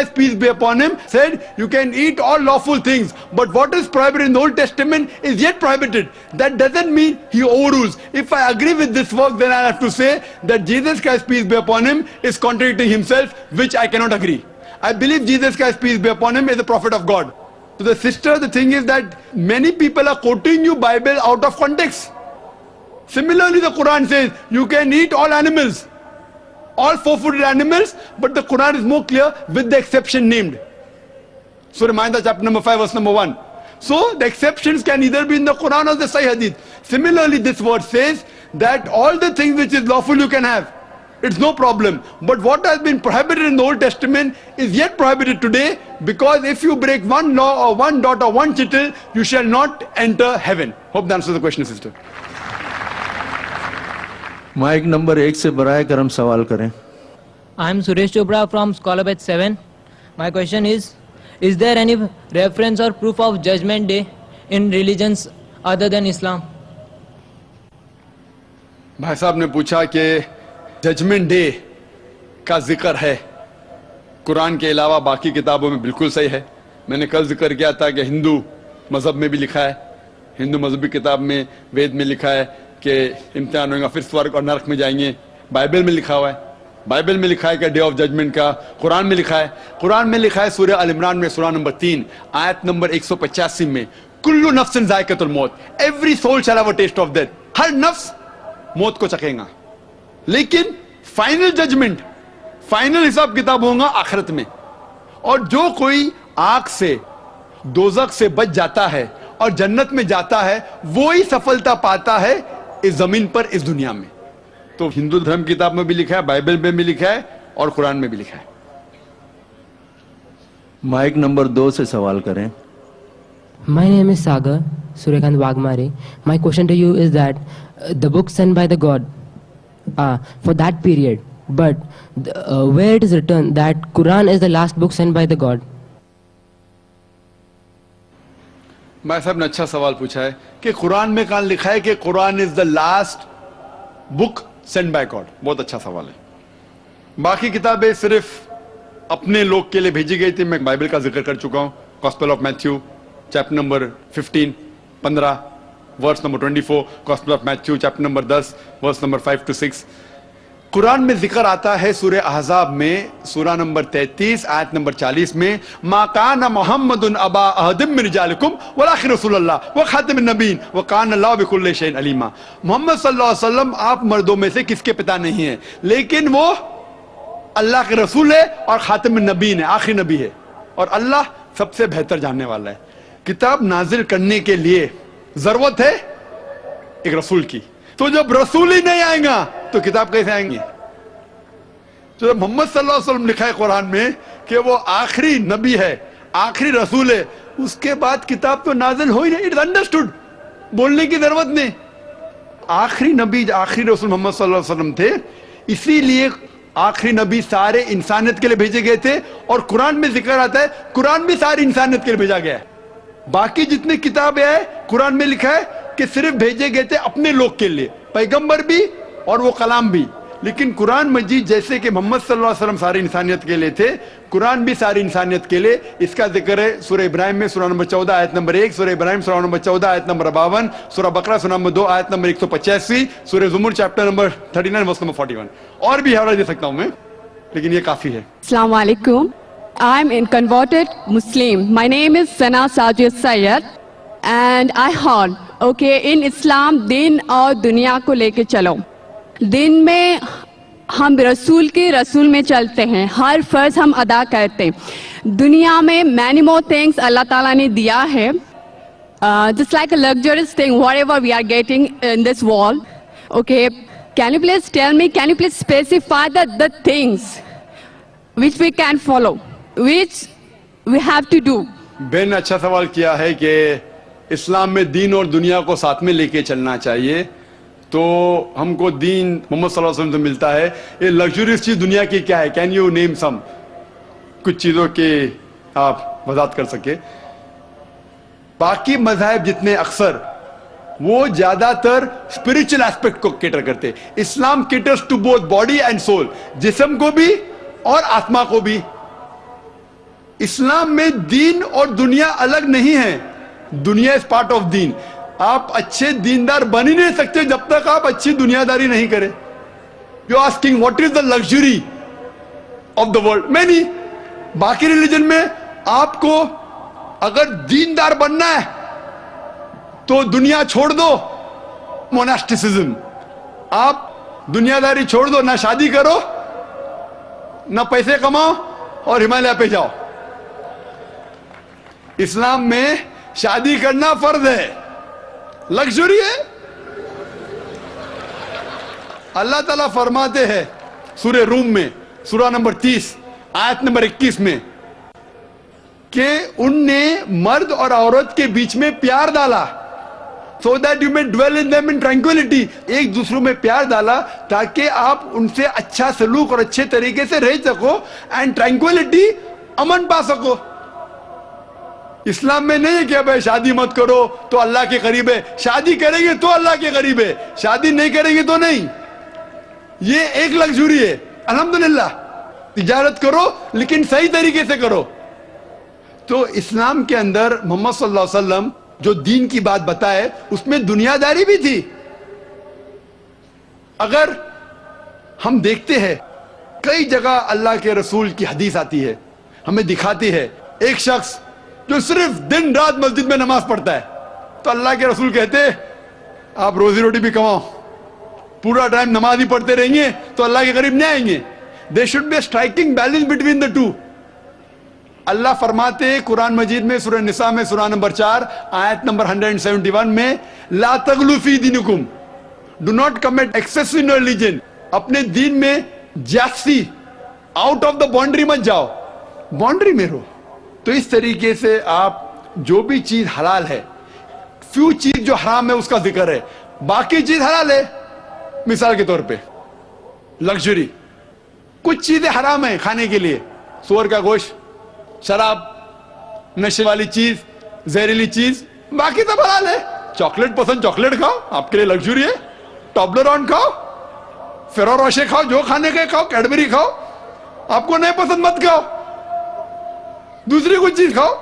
Christ, peace be upon him, said you can eat all lawful things, but what is prohibited in the Old Testament is yet prohibited. That doesn't mean he overrules. If I agree with this work, then I have to say that Jesus Christ, peace be upon him, is contradicting himself, which I cannot agree. I believe Jesus Christ, peace be upon him, is a prophet of God. To the sister, the thing is that many people are quoting you Bible out of context. Similarly, the Quran says you can eat all animals, all four-footed animals, but the Quran is more clear with the exception named. Surah Ma'idah chapter number 5 verse number 1. So the exceptions can either be in the Quran or the Sahih Hadith. Similarly, this verse says that all the things which is lawful you can have. It's no problem. But what has been prohibited in the Old Testament is yet prohibited today, because if you break one law or one dot or one tittle, you shall not enter heaven. Hope that answers the question, sister. Mic number 1 से बराए करम सवाल करें. I am Suresh Chopra from Scholar Batch 7. My question is there any reference or proof of Judgment Day in religions other than Islam? भाई साहब ने पूछा कि जजमेंट डे का जिक्र है कुरान के अलावा बाकी किताबों में. बिल्कुल सही है. मैंने कल जिक्र किया था कि हिंदू मज़हब में भी लिखा है, हिंदू मजहबी किताब में वेद में लिखा है कि इम्तिहान होगा, फिर स्वर्ग और नरक में जाएंगे. बाइबल में लिखा हुआ है, बाइबल में लिखा है कि डे ऑफ जजमेंट का. कुरान में लिखा है, कुरान में लिखा है सूरह अल इमरान में सूरह नंबर 3 आयत नंबर 185 में, कुल्लु नफ्सिन ज़ाइक़तुल मौत, every soul shall have a taste of death. हर नफ्स मौत को चखेगा, लेकिन फाइनल जजमेंट, फाइनल हिसाब किताब होगा आखिरत में. और जो कोई आग से, दोजख से बच जाता है और जन्नत में जाता है, वो ही सफलता पाता है इस जमीन पर, इस दुनिया में. तो हिंदू धर्म किताब में भी लिखा है, बाइबल में भी लिखा है और कुरान में भी लिखा है. माइक नंबर 2 से सवाल करें. My name is Sagar Suryakant Wagmare. My question to you is that the book sent by the God for that period, but where it is written that Quran is the last book sent by the God? मैं साहब ने अच्छा सवाल पूछा है कि कुरान में कहां लिखा है कि Quran is the last book send by God. बहुत अच्छा सवाल है. बाकी किताबें सिर्फ अपने लोग के लिए भेजी गई थी. मैं बाइबल का जिक्र कर चुका हूं. Gospel of Matthew chapter number 15 verse number 24, gospel of Matthew chapter number 10 verse number 5 to 6. Quran में जिक्र आता है सूरह अहज़ाब में सूरह नंबर 33 आयत नंबर 40 में, मा काना मुहम्मदुन अबा अहदिम मिन रिजालिकुम वलाकिन रसूलुल्लाह व खातिमुन नबीन व काना अल्लाहु बिकुल्लि शैइन अलीमा. मोहम्मद सल्लल्लाहु अलैहि वसल्लम आप मर्दों में से किसके पिता नहीं है, लेकिन वो अल्लाह के रसूल है और खातिमुन नबीन है, आखिरी नबी है, और अल्लाह सबसे बेहतर जानने वाला है. किताब नाजिल करने के लिए जरूरत है एक रसूल की. तो जब रसूल ही नहीं आएगा तो किताब कैसे आएंगी? तो जब मोहम्मद सल्लल्लाहु अलैहि वसल्लम लिखा है कुरान में कि वो आखिरी नबी है, आखिरी रसूल है, उसके बाद किताब तो नाजिल हो ही नहीं. इट्स अंडरस्टूड, बोलने की जरूरत नहीं. आखिरी नबी, आखिरी रसूल मोहम्मद सल्लल्लाहु अलैहि वसल्लम थे, इसीलिए आखिरी नबी सारे इंसानियत के लिए भेजे गए थे. और कुरान में जिक्र आता है कुरान भी सारी इंसानियत के लिए भेजा गया है. बाकी जितनी किताबें हैं कुरान में लिखा है कि सिर्फ भेजे गए थे अपने लोग के लिए, पैगंबर भी और वो कलाम भी. लेकिन कुरान मजीद जैसे कि मोहम्मद सल्लल्लाहु अलैहि वसल्लम सारी इंसानियत के लिए थे, कुरान भी सारी इंसानियत के लिए. इसका जिक्र है सूरह इब्राहिम में सूरह नंबर 14 आयत नंबर 1, सूरह इब्राहिम सूरह नंबर 14 आयत नंबर 52, सूरह बकरा सूरह नंबर 2 आयत नंबर 185, सूरह ज़ुमर चैप्टर नंबर 39 वर्स नंबर 41. और भी हवाला दे सकता हूं मैं, लेकिन ये काफी है. अस्सलाम वालेकुम. I'm a converted Muslim. My name is Sana Sajid Sayyad and I heard, okay, in Islam दिन और दुनिया को लेके चलो. दिन में हम रसूल में चलते हैं, हर फर्ज हम अदा करते हैं. दुनिया में many more things अल्लाह ताला ने दिया है, just like a luxurious thing, whatever we are getting in this world. Okay, can you please tell me, can you please specify the things which we can follow, which we have to do? Ben अच्छा सवाल किया है कि इस्लाम में दीन और दुनिया को साथ में लेके चलना चाहिए. तो हमको दीन मोहम्मद सल्लल्लाहु अलैहि वसल्लम से मिलता है. ये लग्जरियस चीज दुनिया की क्या है? कैन यू नेम सम, कुछ चीजों के आप वजाहत कर सके? बाकी मज़ाहिब जितने अक्सर वो ज्यादातर स्पिरिचुअल एस्पेक्ट को केटर करते. Islam caters to both body and soul, जिस्म को भी और आत्मा को भी. اسلام میں دین اور دنیا الگ نہیں ہے. دنیا از پارٹ آف دین. آپ اچھے دیندار بن ہی نہیں سکتے جب تک آپ اچھی دنیا داری نہیں کریں. You asking what is the luxury of the world. میں نہیں. باقی ریلیجن میں آپ کو اگر دیندار بننا ہے تو دنیا چھوڑ دو, موناسٹیسزم. آپ دنیا داری چھوڑ دو, نہ شادی کرو نہ پیسے کماؤ اور ہمالیہ پہ جاؤ. اسلام میں شادی کرنا فرض ہے, لگژری ہے. اللہ تعالیٰ فرماتے ہیں سورہ روم میں سورہ نمبر 30 آیت نمبر 21 میں کہ ان نے مرد اور عورت کے بیچ میں پیار ڈالا, so that you may dwell in them in tranquility. ایک دوسروں میں پیار ڈالا تاکہ آپ ان سے اچھا سلوک اور اچھے طریقے سے رہ سکو, and tranquility, امن پا سکو. اسلام میں نہیں ہے کہ بھائی شادی مت کرو تو اللہ کے قریب ہے, شادی کریں گے تو اللہ کے قریب ہے, شادی نہیں کریں گے تو نہیں. یہ ایک لگژری ہے. الحمدللہ تجارت کرو لیکن صحیح طریقے سے کرو. تو اسلام کے اندر محمد صلی اللہ علیہ وسلم جو دین کی بات بتائے اس میں دنیا داری بھی تھی. اگر ہم دیکھتے ہیں کئی جگہ اللہ کے رسول کی حدیث آتی ہے, ہمیں دکھاتی ہے ایک شخص جو صرف دن رات مسجد میں نماز پڑھتا ہے, تو اللہ کے رسول کہتے ہیں آپ روزی روٹی بھی کماؤ, پورا ٹائم نماز ہی پڑھتے رہیں گے تو اللہ کے قریب نہیں آئیں گے. There should be a striking balance between the two. اللہ فرماتے ہیں قرآن مجید میں سورہ نساء میں سورہ نمبر 4 آیت نمبر 171 میں لا تغلو فی دینکم, do not commit excess in your religion. اپنے دین میں جاستی, آؤٹ آف دا باؤنڈری مت جاؤ, باؤنڈری میں رہو. تو اس طریقے سے آپ جو بھی چیز حلال ہے, فیو چیز جو حرام ہے اس کا ذکر ہے, باقی چیز حلال ہے. مثال کے طور پہ لگژری, کچھ چیزیں حرام ہیں کھانے کے لیے, سور کا گوشت, شراب, نشے والی چیز, زہریلی چیز, باقی سب حلال ہے. چاکلیٹ پسند چاکلیٹ کھاؤ, آپ کے لیے لگژری ہے. ٹابلرون کھاؤ, فیرو روشے کھاؤ, جو کھانے کے کھاؤ, کیڈبری کھاؤ, آپ کو نہیں پسند مت کھاؤ, دوسری کچھ چیز کھاؤ,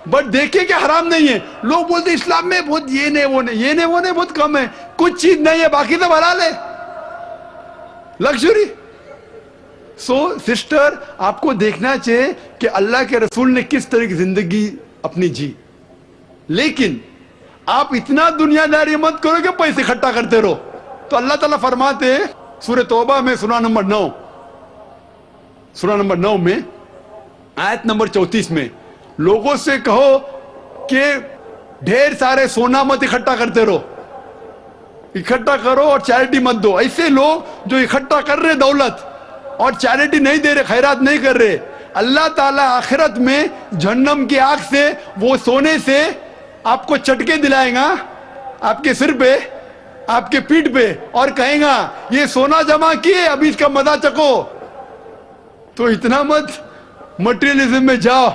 بٹ دیکھیں کہ حرام نہیں ہے. لوگ بولتے اسلام میں بہت یہ نہیں وہ نہیں, یہ نہیں وہ نہیں بہت کم ہے, کچھ چیز نہیں ہے باقی سب حلال ہے. لگژری. سو سسٹر, آپ کو دیکھنا چاہیے کہ اللہ کے رسول نے کس طرح کی زندگی اپنی جی, لیکن آپ اتنا دنیا داری مت کرو کہ پیسے اکٹھا کرتے رہو. تو اللہ تعالیٰ فرماتے ہیں سورہ توبہ میں سورہ نمبر 9 میں آیت نمبر 34 میں لوگوں سے کہو کہ ڈھیر سارے سونا مت اکٹھا کرتے رہو, اکٹھا کرو اور چیریٹی مت دو. ایسے لوگ جو اکٹھا کر رہے دولت اور چیریٹی نہیں دے رہے, خیرات نہیں کر رہے, اللہ تعالیٰ آخرت میں جہنم کی آگ سے وہ سونے سے آپ کو چٹکے دلائے گا آپ کے سر پہ, آپ کے پیٹھ پہ, اور کہیں گا یہ سونا جمع کیے ابھی اس کا مزہ چکو. تو اتنا مت مٹیریلزم میں جاؤ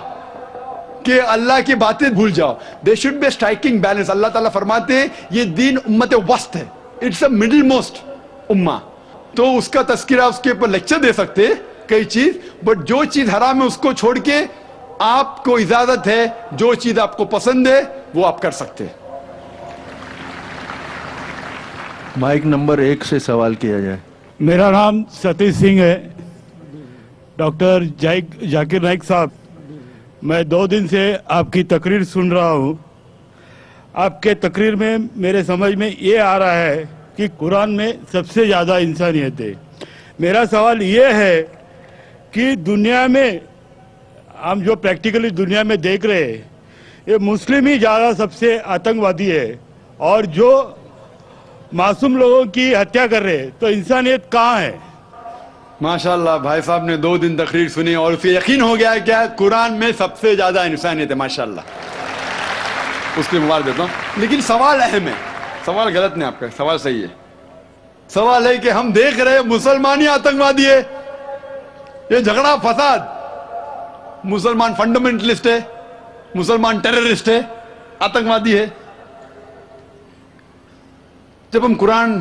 کہ اللہ کی باتیں بھول جاؤ. There should be a striking balance. اللہ تعالیٰ فرماتے ہیں یہ دین امت وسط ہے, اٹس اے مڈل موسٹ امہ. تو اس کا تذکرہ, اس کے اوپر لیکچر دے سکتے کئی چیز, بٹ جو چیز حرام ہے اس کو چھوڑ کے آپ کو اجازت ہے جو چیز آپ کو پسند ہے وہ آپ کر سکتے. مائک نمبر 1 سے سوال کیا جائے. میرا نام ستیش سنگھ ہے. ڈاکٹر ذاکر نائک صاحب, میں 2 دن سے آپ کی تقریر سن رہا ہوں. آپ کے تقریر میں میرے سمجھ میں یہ آ رہا ہے کہ قرآن میں سب سے زیادہ انسانیت ہے. میرا سوال یہ ہے کہ دنیا میں ہم جو پریکٹیکلی دنیا میں دیکھ رہے ہیں, یہ مسلم ہی زیادہ سب سے آتنکوادی ہے, اور جو معصوم لوگوں کی ہتیا کر رہے ہیں, تو انسانیت کہاں ہے؟ ماشاءاللہ بھائی صاحب نے 2 دن تقریر سنی اور اسے یقین ہو گیا کہ قرآن میں سب سے زیادہ انسانیت ہے. ماشاءاللہ, اس کے مبارک دیتا ہوں. لیکن سوال اہم ہے, سوال غلط نہیں, آپ کا سوال صحیح ہے. سوال ہے کہ ہم دیکھ رہے مسلمان ہی آتنکوادی ہے, یہ جھگڑا فساد, مسلمان فنڈامنٹلسٹ ہے, مسلمان ٹیررسٹ ہے, آتنکوادی ہے. جب ہم قرآن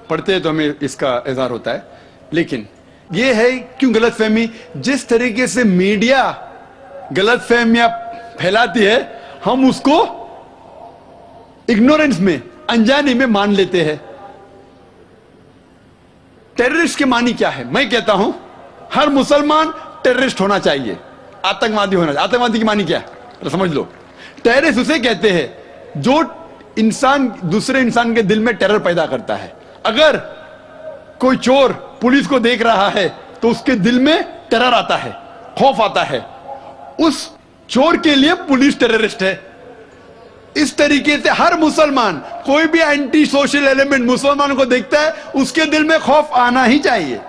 پڑھتے ہیں تو ہمیں اس کا اظہار ہوتا ہے. لیکن یہ ہے کیوں غلط فہمی, جس طریقے سے میڈیا गलत फहमियां फैलाती है, हम उसको इग्नोरेंस में, अनजाने में मान लेते हैं। टेररिस्ट के मानी क्या है? मैं कहता हूं हर मुसलमान टेररिस्ट होना चाहिए, आतंकवादी होना चाहिए। आतंकवादी की मानी क्या है? तो समझ लो, टेररिस्ट उसे कहते हैं जो इंसान दूसरे इंसान के दिल में टेरर पैदा करता है। अगर कोई चोर पुलिस को देख रहा है तो उसके दिल में टेरर आता है, खौफ आता है, उस चोर के लिए पुलिस टेररिस्ट है। इस तरीके से हर मुसलमान, कोई भी एंटी सोशल एलिमेंट मुसलमान को देखता है, उसके दिल में खौफ आना ही चाहिए।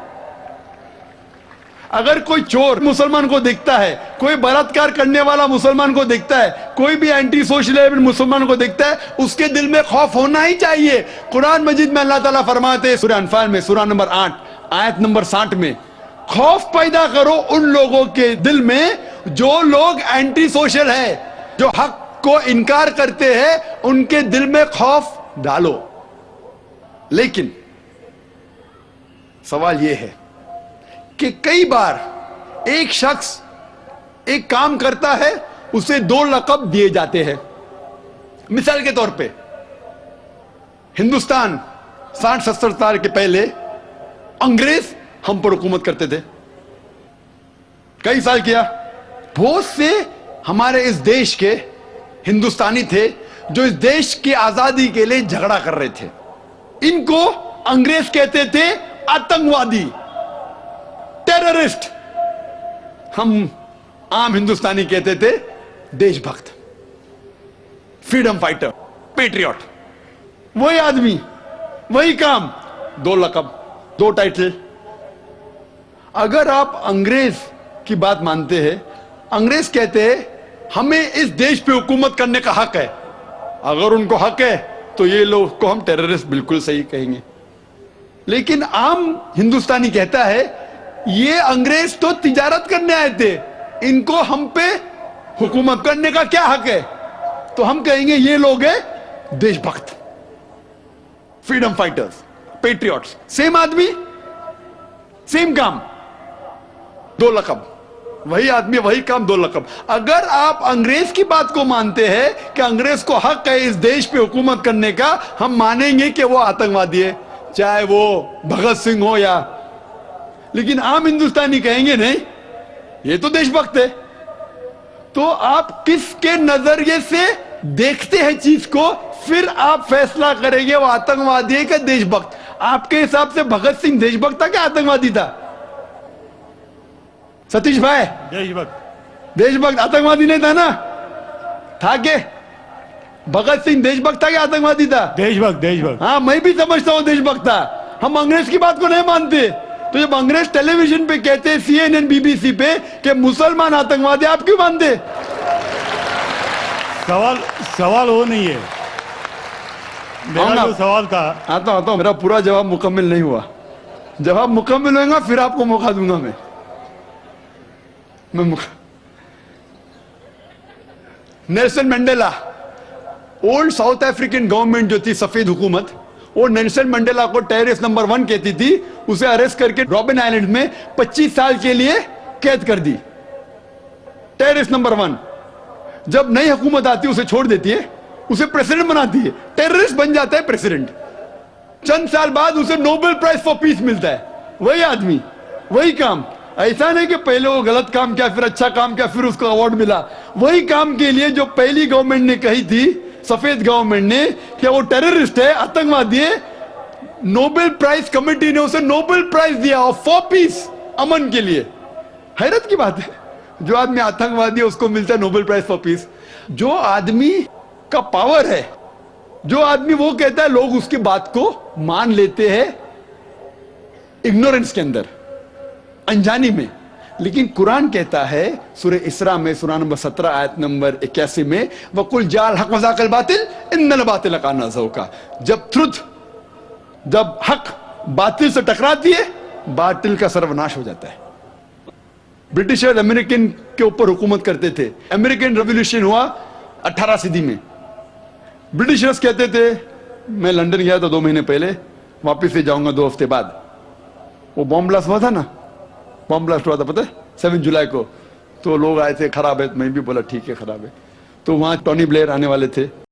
अगर कोई चोर मुसलमान को देखता है, कोई बलात्कार करने वाला मुसलमान को देखता है, कोई भी एंटी सोशल एलिमेंट मुसलमान को देखता है, उसके दिल में खौफ होना ही चाहिए। कुरान मजीद में अल्लाह ताला फरमाते हैं सूरह अनफाल में, सूरह नंबर 8 आयत नंबर 60 में, खौफ पैदा करो उन लोगों के दिल में जो लोग एंटी सोशल है, जो हक को इनकार करते हैं, उनके दिल में खौफ डालो। लेकिन सवाल यह है कि कई बार एक शख्स एक काम करता है, उसे 2 लक़ब दिए जाते हैं। मिसाल के तौर पे हिंदुस्तान 60-70 साल के पहले अंग्रेज हम पर हुकूमत करते थे, कई साल किया। बहुत से हमारे इस देश के हिंदुस्तानी थे जो इस देश की आजादी के लिए झगड़ा कर रहे थे। इनको अंग्रेज कहते थे आतंकवादी, टेररिस्ट। हम आम हिंदुस्तानी कहते थे देशभक्त, फ्रीडम फाइटर, पेट्रियट। वही आदमी, वही काम, 2 लक़ब, 2 टाइटल। अगर आप अंग्रेज की बात मानते हैं, अंग्रेज कहते हैं हमें इस देश पे हुकूमत करने का हक है। अगर उनको हक है तो ये लोग को हम टेररिस्ट बिल्कुल सही कहेंगे। लेकिन आम हिंदुस्तानी कहता है ये अंग्रेज तो तिजारत करने आए थे, इनको हम पे हुकूमत करने का क्या हक है? तो हम कहेंगे ये लोग हैं देशभक्त, फ्रीडम फाइटर्स, पेट्रियट्स। सेम आदमी, सेम काम, 2 लक़ब। वही आदमी, वही काम, 2 लक़ब। अगर आप अंग्रेज की बात को मानते हैं कि अंग्रेज को हक है इस देश पे हुकूमत करने का, हम मानेंगे कि वो आतंकवादी है, चाहे वो भगत सिंह हो या। लेकिन आम हिंदुस्तानी कहेंगे नहीं, ये तो देशभक्त है। तो आप किसके नजरिए से देखते हैं चीज को, फिर आप फैसला करेंगे वो आतंकवादी है कि देशभक्त। आपके हिसाब से भगत सिंह देशभक्त था क्या आतंकवादी था? सतीश भाई, देशभक्त। देशभक्त, आतंकवादी नहीं था ना? था के भगत सिंह देशभक्त था क्या आतंकवादी था? देशभक्त, देशभक्त। हाँ, मैं भी समझता हूं देशभक्त था। हम अंग्रेज की बात को नहीं मानते। तो जब अंग्रेज टेलीविजन पे कहते हैं, CNN, BBC पे, कि मुसलमान आतंकवादी, आप क्यों मानते? सवाल वो नहीं है। मेरा जो सवाल था, आता हूं, मेरा पूरा जवाब मुकम्मल नहीं हुआ। जवाब मुकम्मल होगा फिर आपको मौका दूंगा मैं Nelson Mandela, old south African government जो थी, सफेद हुकूमत, वो नेल्सन मंडेला को टेररिस्ट नंबर 1 कहती थी। उसे अरेस्ट करके रॉबिन आइलैंड में 25 साल के लिए कैद कर दी। Terrorist number 1। जब नई हुकूमत आती है उसे छोड़ देती है, उसे प्रेसिडेंट बनाती है, टेररिस्ट बन जाता है प्रेसिडेंट। चंद साल बाद उसे नोबेल प्राइज फॉर पीस मिलता है। वही आदमी, वही काम। ऐसा नहीं कि पहले वो गलत काम किया, फिर अच्छा काम किया, फिर उसको अवार्ड मिला। वही काम के लिए जो पहली गवर्नमेंट ने कही थी, सफेद गवर्नमेंट ने, कि वो टेररिस्ट है, आतंकवादी है, नोबेल प्राइज कमेटी ने उसे नोबेल प्राइज दिया फॉर पीस, अमन के लिए। हैरत की बात है, जो आदमी आतंकवादी है उसको मिलता है नोबेल प्राइज फॉर पीस। जो आदमी का पावर है, जो आदमी वो कहता है, लोग उसकी बात को मान लेते हैं इग्नोरेंस के अंदर, अनजानी में। लेकिन कुरान कहता है सूरह इसरा में, सूरह नंबर 17 आयत नंबर 81 में, वकुल जाल हक वज़ाकल बातिल इन्नल बातिल काना ज़हूका। जब हक बातिल से टकराती है, बातिल का सर्वनाश हो जाता है। ब्रिटिशर्स अमेरिकन के ऊपर हुकूमत करते थे। अमेरिकन रेवोल्यूशन हुआ 18 सदी में। ब्रिटिशर्स कहते थे, मैं लंदन गया था 2 महीने पहले, वापिस से जाऊंगा 2 हफ्ते बाद। वो बॉम्ब ब्लास्ट हुआ था ना, बॉम्ब ब्लास्ट हुआ था, पता है, 7 जुलाई को। تو لوگ آئے تھے خراب ہے, میں بھی بولا ٹھیک ہے خراب ہے. تو وہاں ٹونی بلیئر آنے والے تھے,